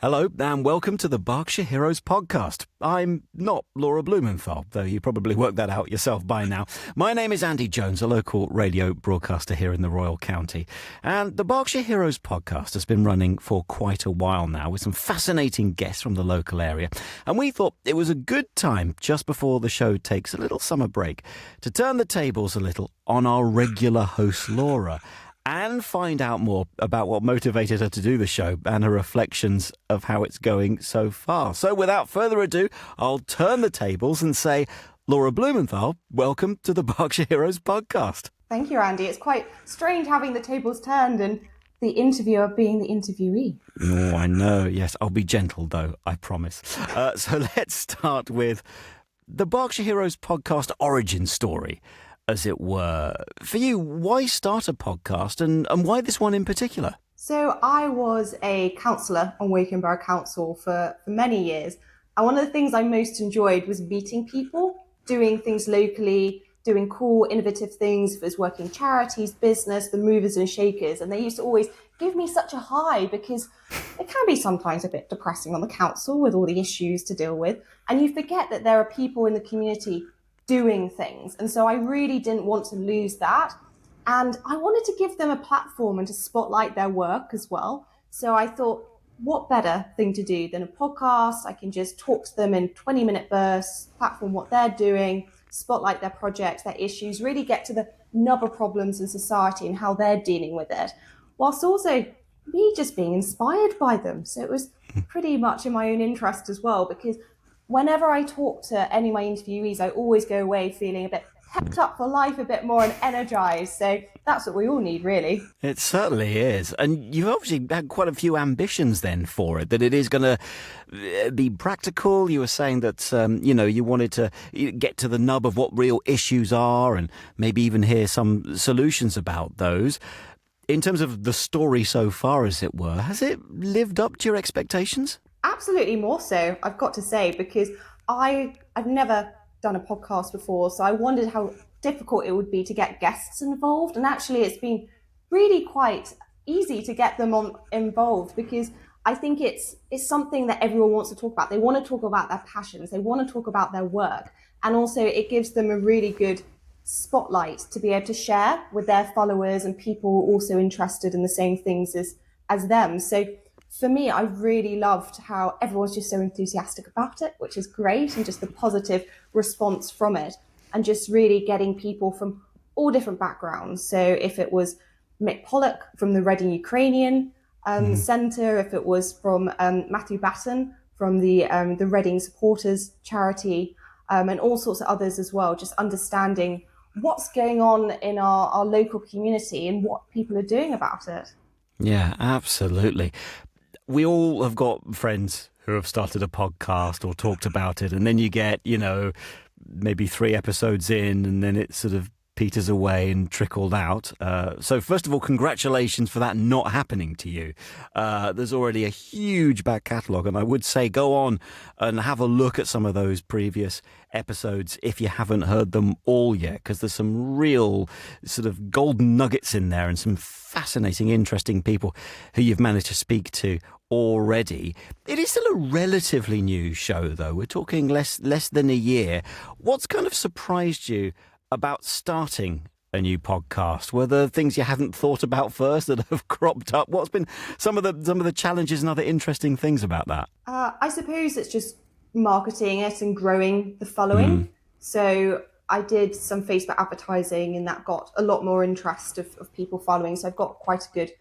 Hello and welcome to the Berkshire Heroes podcast. I'm not Laura Blumenthal, though you probably worked that out yourself by now. My name is Andy Jones, a local radio broadcaster here in the Royal County. And the Berkshire Heroes podcast has been running for quite a while now with some fascinating guests from the local area. And we thought it was a good time just before the show takes a little summer break to turn the tables a little on our regular host, Laura, and find out more about what motivated her to do the show and her reflections of how it's going so far. So without further ado, I'll turn the tables and say, Laura Blumenthal, welcome to the Berkshire Heroes podcast. Thank you, Andy. It's quite strange having the tables turned and the interviewer being the interviewee. Oh, I know. Yes, I'll be gentle, though, I promise. So let's start with the Berkshire Heroes podcast origin story, as it were. For you, why start a podcast and why this one in particular? So I was a councillor on Woking Borough Council for many years. And one of the things I most enjoyed was meeting people, doing things locally, doing cool, innovative things. If it was working charities, business, the movers and shakers. And they used to always give me such a high because it can be sometimes a bit depressing on the council with all the issues to deal with. And you forget that there are people in the community doing things. And so I really didn't want to lose that. And I wanted to give them a platform and to spotlight their work as well. So I thought, what better thing to do than a podcast? I can just talk to them in 20-minute bursts, platform what they're doing, spotlight their projects, their issues, really get to the nub of problems in society and how they're dealing with it, whilst also me just being inspired by them. So it was pretty much in my own interest as well, because whenever I talk to any of my interviewees, I always go away feeling a bit pepped up for life, a bit more and energized. So that's what we all need, really. It certainly is. And you've obviously had quite a few ambitions then for it, that it is going to be practical. You were saying that, you wanted to get to the nub of what real issues are and maybe even hear some solutions about those. In terms of the story so far, as it were, has it lived up to your expectations? Absolutely more so, I've got to say, because I've never done a podcast before, so I wondered how difficult it would be to get guests involved. And actually, it's been really quite easy to get them involved because I think it's something that everyone wants to talk about. They want to talk about their passions, they want to talk about their work, and also it gives them a really good spotlight to be able to share with their followers and people also interested in the same things as them. So for me, I really loved how everyone's just so enthusiastic about it, which is great, and just the positive response from it, and just really getting people from all different backgrounds. So if it was Mick Pollock from the Reading Ukrainian Centre, if it was from Matthew Batten from the Reading Supporters Charity, and all sorts of others as well, just understanding what's going on in our local community and what people are doing about it. Yeah, absolutely. We all have got friends who have started a podcast or talked about it, and then you get, maybe 3 episodes in, and then it sort of peters away and trickled out. So first of all, congratulations for that not happening to you. There's already a huge back catalogue, and I would say go on and have a look at some of those previous episodes if you haven't heard them all yet, because there's some real sort of golden nuggets in there and some fascinating, interesting people who you've managed to speak to already. It is still a relatively new show, though. We're talking less than a year. What's kind of surprised you about starting a new podcast? Were there things you hadn't thought about first that have cropped up? What's been some of the challenges and other interesting things about that? I suppose it's just marketing it and growing the following. So I did some Facebook advertising, and that got a lot more interest of people following. So I've got quite a good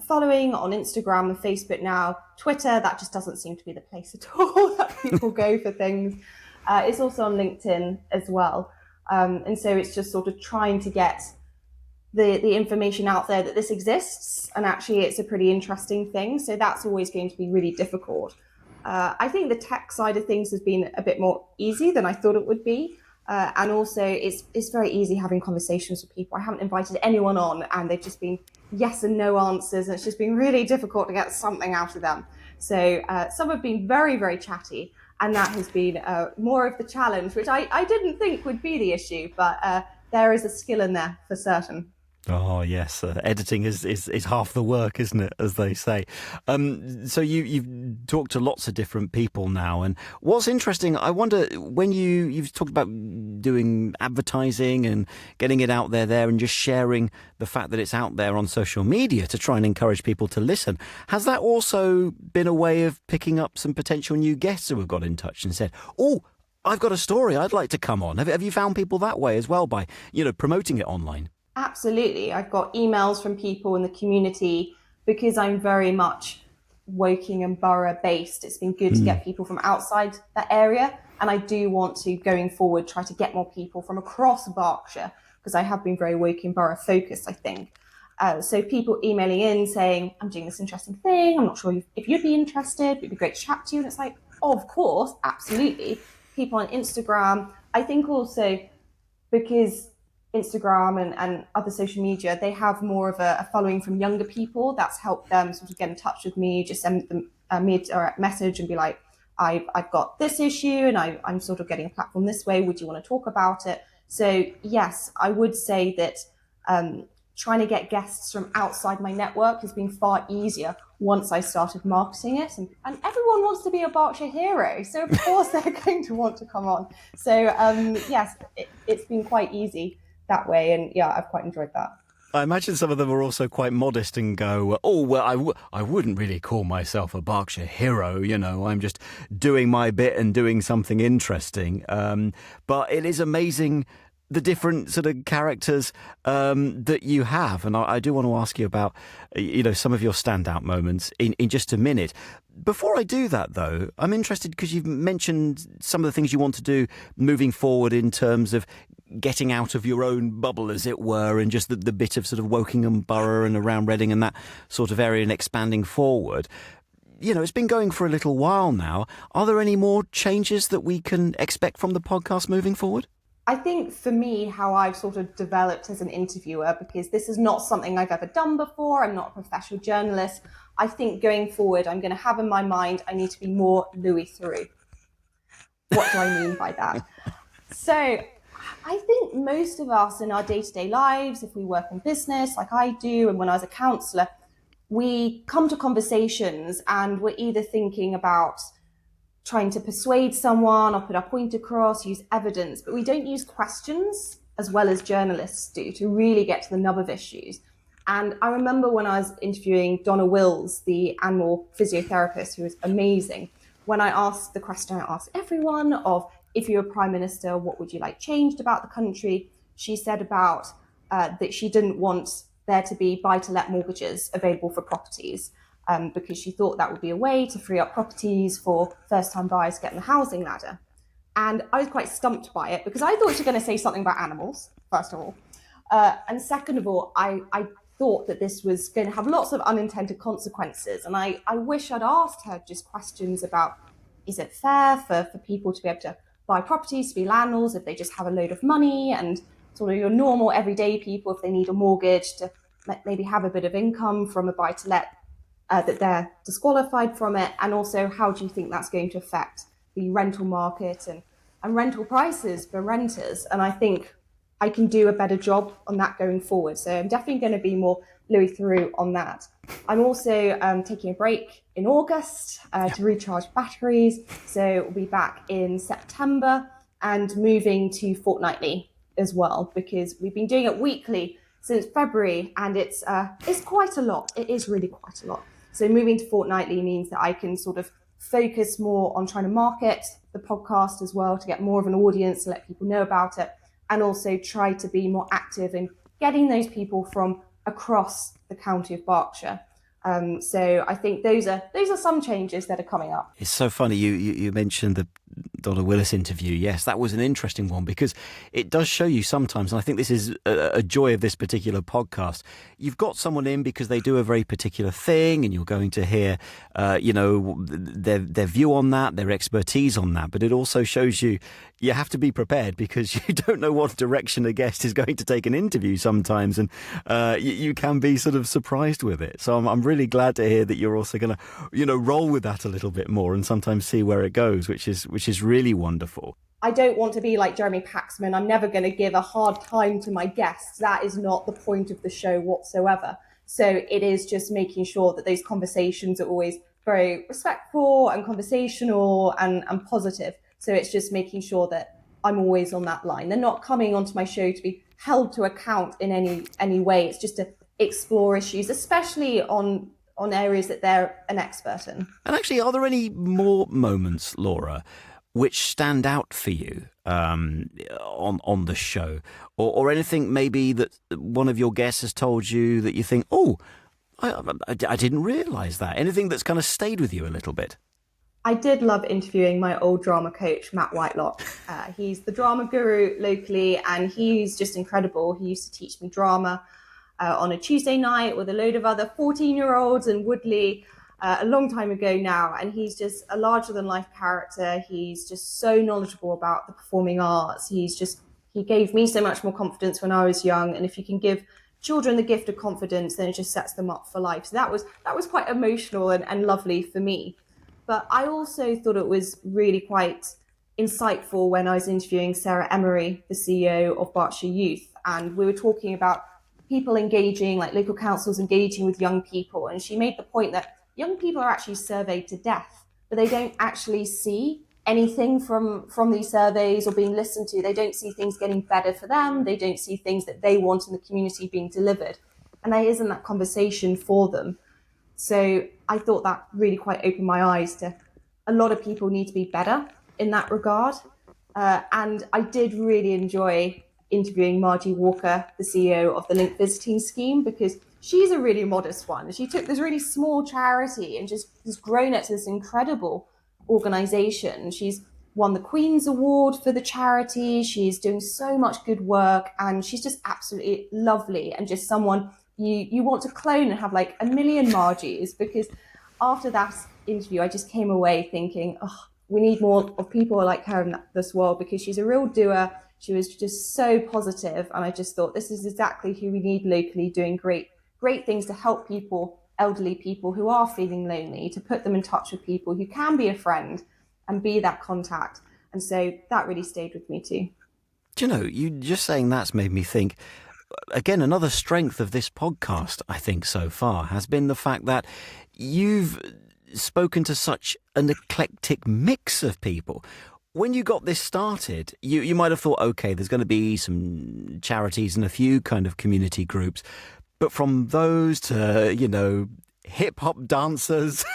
following on Instagram and Facebook now. Twitter, that just doesn't seem to be the place at all that people go for things. It's also on LinkedIn as well. And so it's just sort of trying to get the information out there that this exists, and actually it's a pretty interesting thing. So that's always going to be really difficult. I think the tech side of things has been a bit more easy than I thought it would be. And also it's very easy having conversations with people. I haven't invited anyone on and they've just been yes and no answers, and it's just been really difficult to get something out of them. So some have been very, very chatty, and that has been more of the challenge, which I didn't think would be the issue, but there is a skill in there for certain. Oh, yes. Editing is half the work, isn't it, as they say. So you've talked to lots of different people now, and what's interesting, I wonder, when you've talked about doing advertising and getting it out there and just sharing the fact that it's out there on social media to try and encourage people to listen, has that also been a way of picking up some potential new guests who have got in touch and said, oh, I've got a story, I'd like to come on? Have you found people that way as well by, promoting it online? Absolutely. I've got emails from people in the community because I'm very much Woking and Borough based. It's been good to get people from outside that area. And I do want to, going forward, try to get more people from across Berkshire, because I have been very Woking Borough focused, I think. So people emailing in saying, I'm doing this interesting thing, I'm not sure if you'd be interested, it'd be great to chat to you. And it's like, oh, of course, absolutely. People on Instagram, I think also because Instagram and other social media, they have more of a following from younger people. That's helped them sort of get in touch with me, just send them me a direct message and be like, I've got this issue and I'm sort of getting a platform this way. Would you want to talk about it? So yes, I would say that trying to get guests from outside my network has been far easier once I started marketing it. And everyone wants to be a Berkshire hero. So of course they're going to want to come on. So yes, it's been quite easy that way. And yeah, I've quite enjoyed that. I imagine some of them are also quite modest and go, oh, well, I wouldn't really call myself a Berkshire hero. I'm just doing my bit and doing something interesting. But it is amazing the different sort of characters that you have. And I do want to ask you about, some of your standout moments in just a minute. Before I do that, though, I'm interested because you've mentioned some of the things you want to do moving forward in terms of getting out of your own bubble, as it were, and just the bit of sort of Wokingham Borough and around Reading and that sort of area and expanding forward. It's been going for a little while now. Are there any more changes that we can expect from the podcast moving forward? I think for me, how I've sort of developed as an interviewer, because this is not something I've ever done before, I'm not a professional journalist. I think going forward, I'm going to have in my mind, I need to be more Louis Theroux. What do I mean by that? So I think most of us in our day-to-day lives, if we work in business like I do, and when I was a counsellor, we come to conversations and we're either thinking about trying to persuade someone or put our point across, use evidence, but we don't use questions as well as journalists do to really get to the nub of issues. And I remember when I was interviewing Donna Wills, the animal physiotherapist, who was amazing, when I asked the question I asked everyone of, if you were Prime Minister, what would you like changed about the country? She said about that she didn't want there to be buy-to-let mortgages available for properties. Because she thought that would be a way to free up properties for first-time buyers to get in the housing ladder. And I was quite stumped by it because I thought she was going to say something about animals, first of all. And second of all, I thought that this was going to have lots of unintended consequences. And I wish I'd asked her just questions about, is it fair for people to be able to buy properties, to be landlords, if they just have a load of money, and sort of your normal everyday people, if they need a mortgage, to maybe have a bit of income from a buy-to-let, that they're disqualified from it, and also how do you think that's going to affect the rental market and rental prices for renters? And I think I can do a better job on that going forward. So I'm definitely going to be more Louis Theroux on that. I'm also taking a break in August to recharge batteries. So we'll be back in September and moving to fortnightly as well, because we've been doing it weekly since February, and it's quite a lot. It is really quite a lot. So moving to fortnightly means that I can sort of focus more on trying to market the podcast as well, to get more of an audience, to let people know about it, and also try to be more active in getting those people from across the county of Berkshire. So I think those are some changes that are coming up. It's so funny you mentioned the Donna Willis interview. Yes, that was an interesting one, because it does show you sometimes, and I think this is a joy of this particular podcast, you've got someone in because they do a very particular thing, and you're going to hear their view on that, their expertise on that, but it also shows you have to be prepared, because you don't know what direction a guest is going to take an interview sometimes, and you can be sort of surprised with it. So I'm really glad to hear that you're also going to roll with that a little bit more and sometimes see where it goes, which is really wonderful. I don't want to be like Jeremy Paxman. I'm never going to give a hard time to my guests. That is not the point of the show whatsoever. So it is just making sure that those conversations are always very respectful and conversational and positive. So it's just making sure that I'm always on that line. They're not coming onto my show to be held to account in any way. It's just to explore issues, especially on areas that they're an expert in. And actually, are there any more moments, Laura, which stand out for you on the show, or anything maybe that one of your guests has told you that you think, oh, I didn't realise that. Anything that's kind of stayed with you a little bit? I did love interviewing my old drama coach, Matt Whitelock. He's the drama guru locally, and he's just incredible. He used to teach me drama on a Tuesday night with a load of other 14-year-olds in Woodley a long time ago now. And he's just a larger-than-life character. He's just so knowledgeable about the performing arts. He gave me so much more confidence when I was young. And if you can give children the gift of confidence, then it just sets them up for life. So that was quite emotional and lovely for me. But I also thought it was really quite insightful when I was interviewing Sarah Emery, the CEO of Berkshire Youth, and we were talking about people engaging, like local councils engaging with young people. And she made the point that young people are actually surveyed to death, but they don't actually see anything from these surveys or being listened to. They don't see things getting better for them. They don't see things that they want in the community being delivered. And there isn't that conversation for them. So I thought that really quite opened my eyes to a lot of people need to be better in that regard. And I did really enjoy interviewing Margie Walker, the CEO of the Link Visiting Scheme, because she's a really modest one. She took this really small charity and just has grown it to this incredible organization. She's won the Queen's Award for the charity. She's doing so much good work, and she's just absolutely lovely and just someone you want to clone and have like a million Margies, because after that interview, I just came away thinking, oh, we need more of people like her in this world, because she's a real doer. She was just so positive, and I just thought this is exactly who we need locally, doing great things to help people, elderly people who are feeling lonely, to put them in touch with people who can be a friend and be that contact. And so that really stayed with me too. Do you know, you just saying that's made me think, again, another strength of this podcast, I think, so far, has been the fact that you've spoken to such an eclectic mix of people. When you got this started, you might have thought, okay, there's going to be some charities and a few kind of community groups. But from those to, hip-hop dancers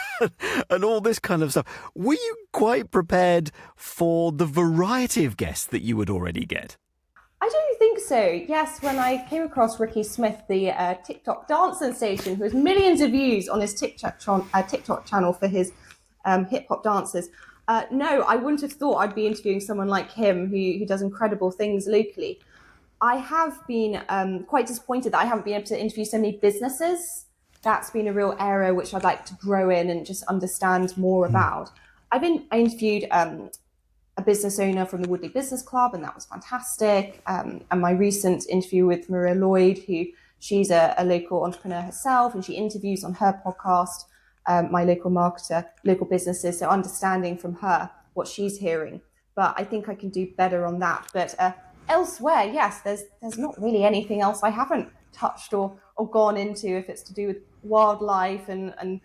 and all this kind of stuff, were you quite prepared for the variety of guests that you would already get? I don't think so. Yes, when I came across Ricky Smith, the TikTok dance sensation, who has millions of views on his TikTok channel for his hip-hop dancers, no, I wouldn't have thought I'd be interviewing someone like him who does incredible things locally. I have been quite disappointed that I haven't been able to interview so many businesses. That's been a real area which I'd like to grow in and just understand more about. I interviewed a business owner from the Woodley Business Club, and that was fantastic. And my recent interview with Maria Lloyd, she's a local entrepreneur herself, and she interviews on her podcast my local marketer, local businesses, so understanding from her what she's hearing. But I think I can do better on that. But elsewhere, yes, there's not really anything else I haven't touched or gone into, if it's to do with wildlife and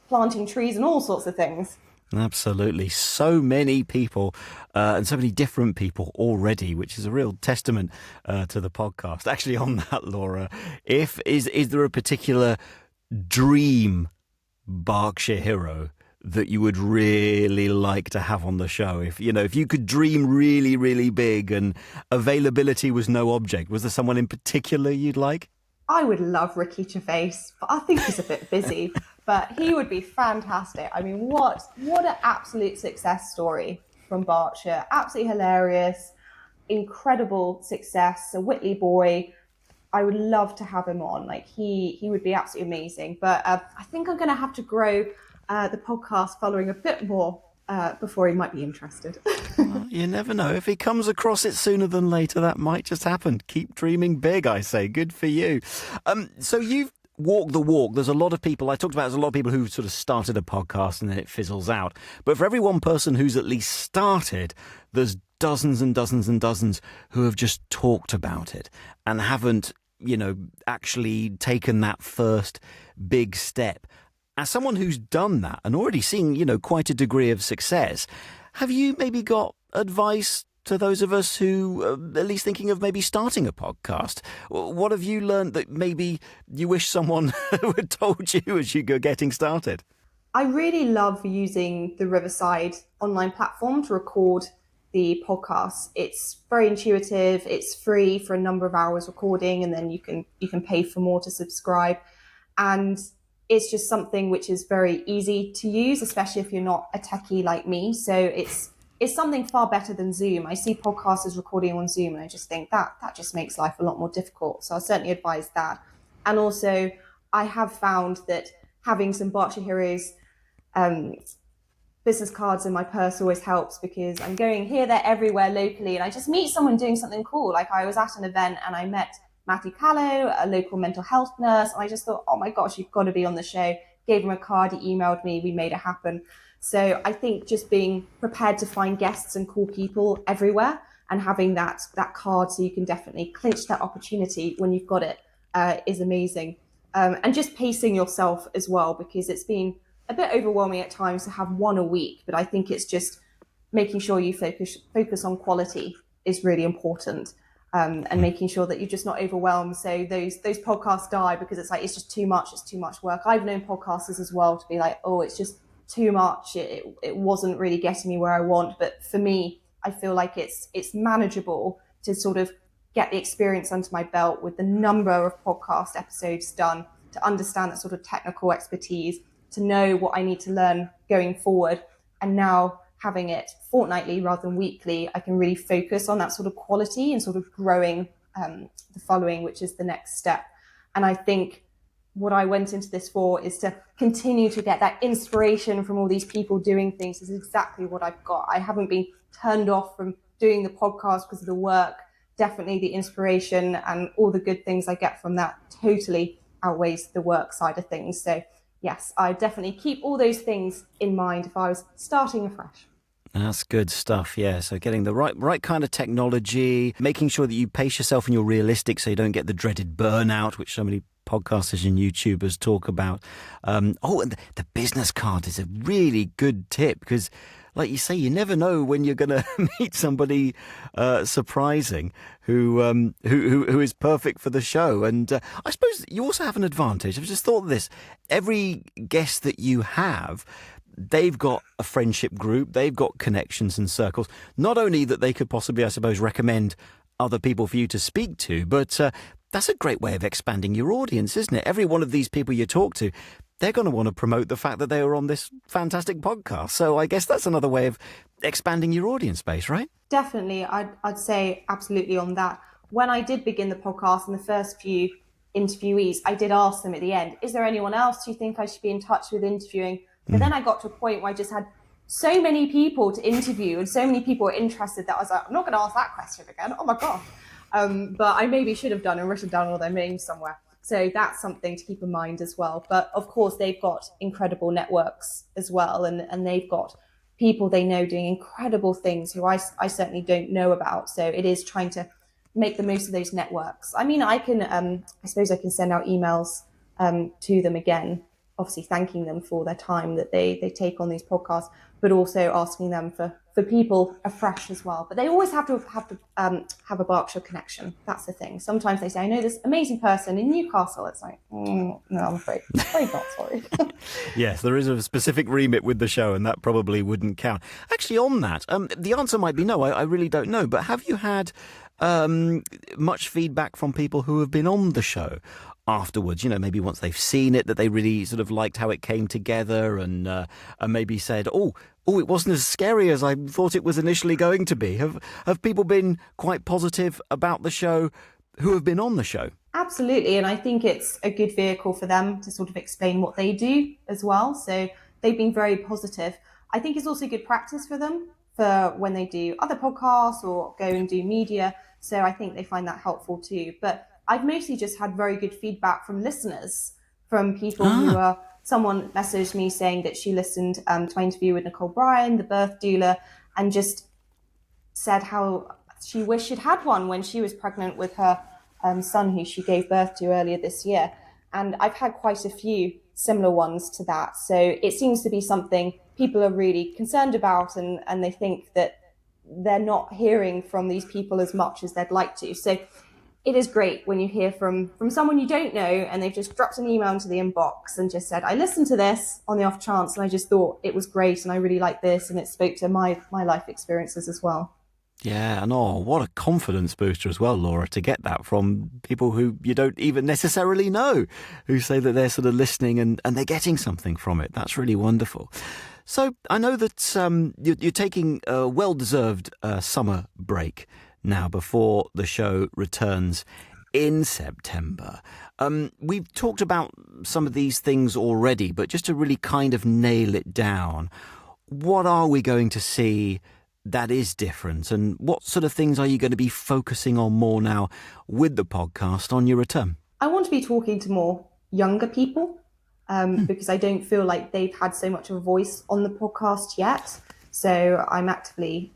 planting trees and all sorts of things. Absolutely. So many people and so many different people already, which is a real testament to the podcast. Actually, on that, Laura, is there a particular dream Berkshire hero that you would really like to have on the show? If you could dream really, really big and availability was no object, was there someone in particular you'd like? I would love Ricky Gervais, but I think he's a bit busy. But he would be fantastic. I mean, what an absolute success story from Berkshire. Absolutely hilarious, incredible success. A Whitley boy. I would love to have him on. Like he would be absolutely amazing. But I think I'm going to have to grow the podcast following a bit more before he might be interested. Well, you never know. If he comes across it sooner than later, that might just happen. Keep dreaming big, I say. Good for you. So you've walked the walk. There's a lot of people, I talked about, there's a lot of people who sort of started a podcast and then it fizzles out. But for every one person who's at least started, there's dozens and dozens and dozens who have just talked about it and haven't, actually taken that first big step. As someone who's done that and already seeing, quite a degree of success, have you maybe got advice to those of us who are at least thinking of maybe starting a podcast? What have you learned that maybe you wish someone had told you as you go getting started? I really love using the Riverside online platform to record the podcast. It's very intuitive. It's free for a number of hours recording, and then you can pay for more to subscribe. And it's just something which is very easy to use, especially if you're not a techie like me. So it's something far better than Zoom. I see podcasters recording on Zoom, and I just think that just makes life a lot more difficult. So I certainly advise that. And also, I have found that having some Berkshire Heroes business cards in my purse always helps, because I'm going here, there, everywhere locally, and I just meet someone doing something cool. Like, I was at an event and I met Matthew Callow, a local mental health nurse, and I just thought, oh my gosh, you've got to be on the show. Gave him a card, he emailed me, we made it happen. So I think just being prepared to find guests and cool people everywhere, and having that card so you can definitely clinch that opportunity when you've got it, is amazing. And just pacing yourself as well, because it's been a bit overwhelming at times to have one a week, but I think it's just making sure you focus on quality is really important, and making sure that you're just not overwhelmed. So those podcasts die because it's just too much. It's too much work. I've known podcasters as well to be like, oh, it's just too much. It wasn't really getting me where I want. But for me, I feel like it's manageable to sort of get the experience under my belt with the number of podcast episodes done, to understand that sort of technical expertise, to know what I need to learn going forward. And now having it fortnightly rather than weekly, I can really focus on that sort of quality and sort of growing the following, which is the next step. And I think what I went into this for is to continue to get that inspiration from all these people doing things. Is exactly what I've got. I haven't been turned off from doing the podcast because of the work. Definitely the inspiration and all the good things I get from that totally outweighs the work side of things. So yes, I definitely keep all those things in mind if I was starting afresh. That's good stuff, yeah. So getting the right kind of technology, making sure that you pace yourself and you're realistic so you don't get the dreaded burnout, which so many podcasters and YouTubers talk about. And the business card is a really good tip, because like you say, you never know when you're going to meet somebody surprising who is perfect for the show. And I suppose you also have an advantage. I've just thought of this. Every guest that you have, they've got a friendship group, they've got connections and circles. Not only that they could possibly, I suppose, recommend other people for you to speak to, but that's a great way of expanding your audience, isn't it? Every one of these people you talk to, they're going to want to promote the fact that they were on this fantastic podcast. So I guess that's another way of expanding your audience base, right? Definitely. I'd say absolutely on that. When I did begin the podcast and the first few interviewees, I did ask them at the end, is there anyone else you think I should be in touch with interviewing? But then I got to a point where I just had so many people to interview and so many people were interested that I was like, I'm not going to ask that question again. Oh my gosh. But I maybe should have done and written down all their names somewhere. So that's something to keep in mind as well. But of course, they've got incredible networks as well. And they've got people they know doing incredible things who I certainly don't know about. So it is trying to make the most of those networks. I mean, I suppose I can send out emails to them again, obviously thanking them for their time that they take on these podcasts, but also asking them for people afresh as well. But they always have to have a Berkshire connection. That's the thing. Sometimes they say, I know this amazing person in Newcastle. It's like, no, I'm afraid not, sorry. Yes, there is a specific remit with the show, and that probably wouldn't count. Actually, on that, the answer might be no, I really don't know. But have you had much feedback from people who have been on the show afterwards, maybe once they've seen it, that they really sort of liked how it came together, and maybe said, oh, it wasn't as scary as I thought it was initially going to be? Have people been quite positive about the show who have been on the show? Absolutely. And I think it's a good vehicle for them to sort of explain what they do as well. So they've been very positive. I think it's also good practice for them for when they do other podcasts or go and do media. So I think they find that helpful too. But I've mostly just had very good feedback from listeners, from people who are, someone messaged me saying that she listened to my interview with Nicole Bryan, the birth doula, and just said how she wished she'd had one when she was pregnant with her son, who she gave birth to earlier this year. And I've had quite a few similar ones to that. So it seems to be something people are really concerned about, and they think that they're not hearing from these people as much as they'd like to. So it is great when you hear from someone you don't know and they've just dropped an email into the inbox and just said, I listened to this on the off chance and I just thought it was great and I really like this, and it spoke to my life experiences as well. Yeah, and what a confidence booster as well, Laura, to get that from people who you don't even necessarily know, who say that they're sort of listening and they're getting something from it. That's really wonderful. So I know that you're taking a well-deserved summer break now before the show returns in September. We've talked about some of these things already, but just to really kind of nail it down, what are we going to see that is different, and what sort of things are you going to be focusing on more now with the podcast on your return? I want to be talking to more younger people because I don't feel like they've had so much of a voice on the podcast yet. So I'm actively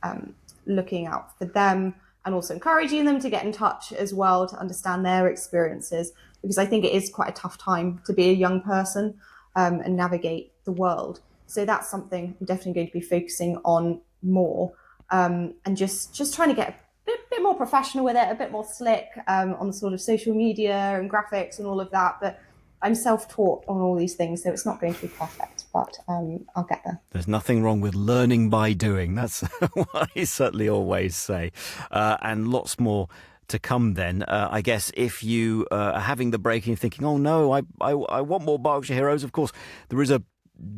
looking out for them and also encouraging them to get in touch as well to understand their experiences, because I think it is quite a tough time to be a young person and navigate the world. So that's something I'm definitely going to be focusing on more, and just trying to get a bit more professional with it, a bit more slick on the sort of social media and graphics and all of that. But I'm self-taught on all these things, so it's not going to be perfect, but I'll get there. There's nothing wrong with learning by doing. That's what I certainly always say. And lots more to come then. I guess if you are having the break and thinking, oh no, I want more Berkshire Heroes, of course, there is a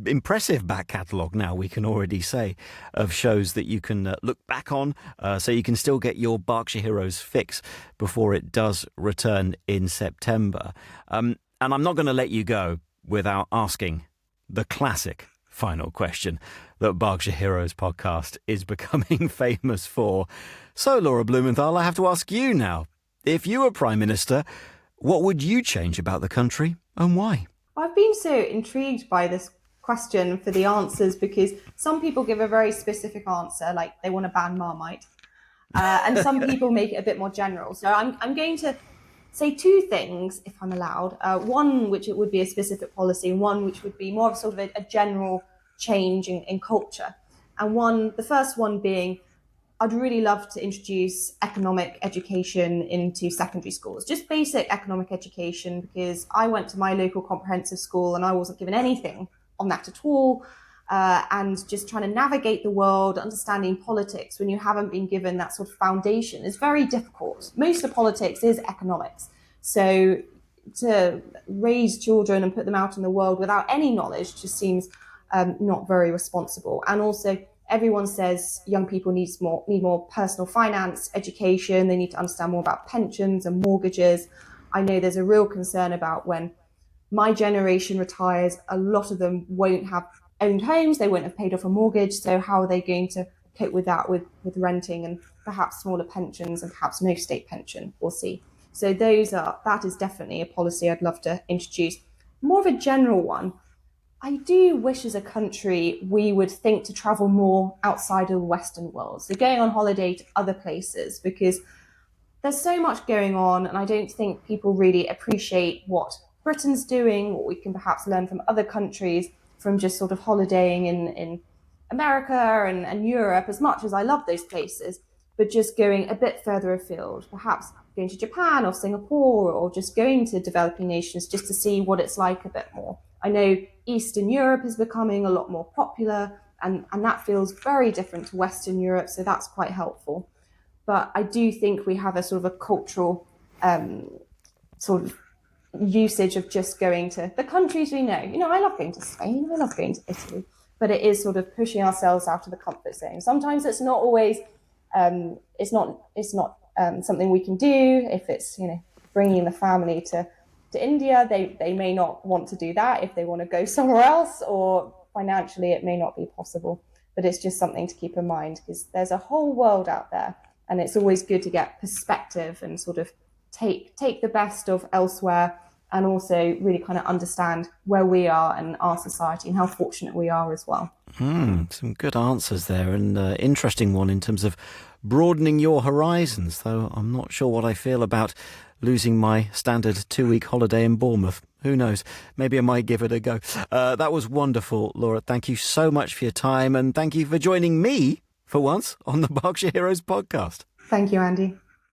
impressive back catalogue now, we can already say, of shows that you can look back on, so you can still get your Berkshire Heroes fix before it does return in September. And I'm not going to let you go without asking the classic final question that Berkshire Heroes podcast is becoming famous for. So, Laura Blumenthal, I have to ask you now, if you were Prime Minister, what would you change about the country and why? I've been so intrigued by this question for the answers, because some people give a very specific answer, like they want to ban Marmite, and some people make it a bit more general. So I'm going to say two things, if I'm allowed. One, which it would be a specific policy, and one which would be more of sort of a general change in culture. And the first one being, I'd really love to introduce economic education into secondary schools, just basic economic education, because I went to my local comprehensive school and I wasn't given anything on that at all. And just trying to navigate the world, understanding politics when you haven't been given that sort of foundation is very difficult. Most of politics is economics. So to raise children and put them out in the world without any knowledge just seems not very responsible. And also, everyone says young people need more personal finance education. They need to understand more about pensions and mortgages. I know there's a real concern about when my generation retires, a lot of them won't have owned homes, they won't have paid off a mortgage. So how are they going to cope with that, with renting and perhaps smaller pensions and perhaps no state pension? We'll see. So that is definitely a policy I'd love to introduce. More of a general one, I do wish as a country we would think to travel more outside of the Western world. So going on holiday to other places, because there's so much going on and I don't think people really appreciate what Britain's doing, what we can perhaps learn from other countries, from just sort of holidaying in America and Europe, as much as I love those places, but just going a bit further afield, perhaps going to Japan or Singapore, or just going to developing nations just to see what it's like a bit more. I know Eastern Europe is becoming a lot more popular, and that feels very different to Western Europe, so that's quite helpful. But I do think we have a sort of a cultural sort of usage of just going to the countries we know. I love going to Spain, I love going to Italy, but it is sort of pushing ourselves out of the comfort zone. Sometimes it's not always, it's not something we can do. If it's, bringing the family to India, they may not want to do that if they want to go somewhere else, or financially it may not be possible. But it's just something to keep in mind, because there's a whole world out there, and it's always good to get perspective and sort of take the best of elsewhere, and also really kind of understand where we are and our society and how fortunate we are as well. Some good answers there, and interesting one in terms of broadening your horizons, though I'm not sure what I feel about losing my standard 2-week holiday in Bournemouth Who knows? Maybe I might give it a go. That was wonderful, Laura. Thank you so much for your time, and thank you for joining me, for once, on the Berkshire Heroes podcast. Thank you, Andy.